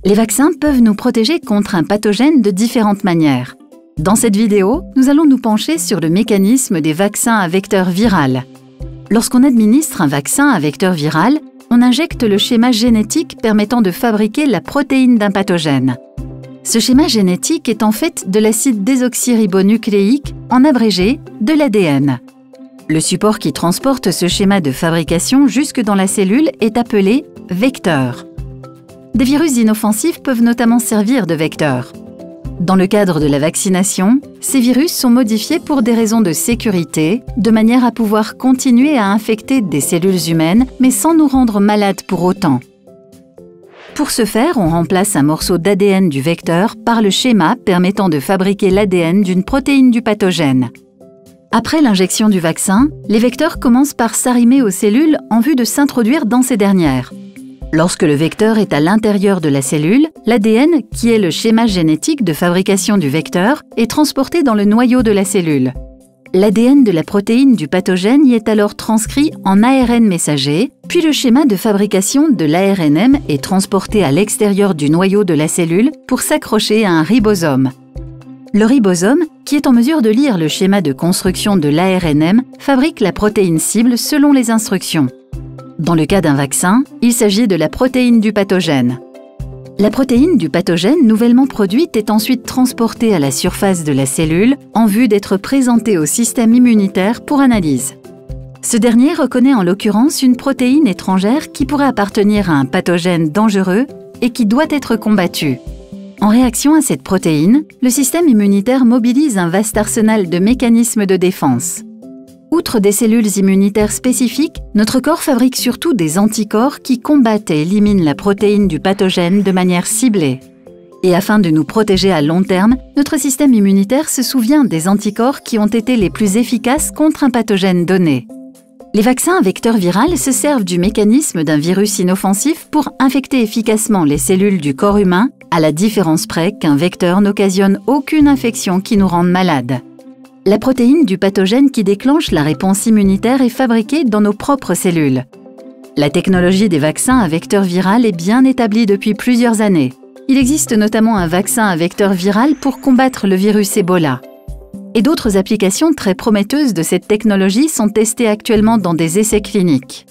Les vaccins peuvent nous protéger contre un pathogène de différentes manières. Dans cette vidéo, nous allons nous pencher sur le mécanisme des vaccins à vecteur viral. Lorsqu'on administre un vaccin à vecteur viral, on injecte le schéma génétique permettant de fabriquer la protéine d'un pathogène. Ce schéma génétique est en fait de l'acide désoxyribonucléique, en abrégé, de l'ADN. Le support qui transporte ce schéma de fabrication jusque dans la cellule est appelé vecteur. Des virus inoffensifs peuvent notamment servir de vecteur. Dans le cadre de la vaccination, ces virus sont modifiés pour des raisons de sécurité, de manière à pouvoir continuer à infecter des cellules humaines, mais sans nous rendre malades pour autant. Pour ce faire, on remplace un morceau d'ADN du vecteur par le schéma permettant de fabriquer l'ADN d'une protéine du pathogène. Après l'injection du vaccin, les vecteurs commencent par s'arrimer aux cellules en vue de s'introduire dans ces dernières. Lorsque le vecteur est à l'intérieur de la cellule, l'ADN, qui est le schéma génétique de fabrication du vecteur, est transporté dans le noyau de la cellule. L'ADN de la protéine du pathogène y est alors transcrit en ARN messager, puis le schéma de fabrication de l'ARNM est transporté à l'extérieur du noyau de la cellule pour s'accrocher à un ribosome. Le ribosome, qui est en mesure de lire le schéma de construction de l'ARNM, fabrique la protéine cible selon les instructions. Dans le cas d'un vaccin, il s'agit de la protéine du pathogène. La protéine du pathogène nouvellement produite est ensuite transportée à la surface de la cellule en vue d'être présentée au système immunitaire pour analyse. Ce dernier reconnaît en l'occurrence une protéine étrangère qui pourrait appartenir à un pathogène dangereux et qui doit être combattue. En réaction à cette protéine, le système immunitaire mobilise un vaste arsenal de mécanismes de défense. Outre des cellules immunitaires spécifiques, notre corps fabrique surtout des anticorps qui combattent et éliminent la protéine du pathogène de manière ciblée. Et afin de nous protéger à long terme, notre système immunitaire se souvient des anticorps qui ont été les plus efficaces contre un pathogène donné. Les vaccins à vecteur viral se servent du mécanisme d'un virus inoffensif pour infecter efficacement les cellules du corps humain, à la différence près qu'un vecteur n'occasionne aucune infection qui nous rende malades. La protéine du pathogène qui déclenche la réponse immunitaire est fabriquée dans nos propres cellules. La technologie des vaccins à vecteur viral est bien établie depuis plusieurs années. Il existe notamment un vaccin à vecteur viral pour combattre le virus Ebola. Et d'autres applications très prometteuses de cette technologie sont testées actuellement dans des essais cliniques.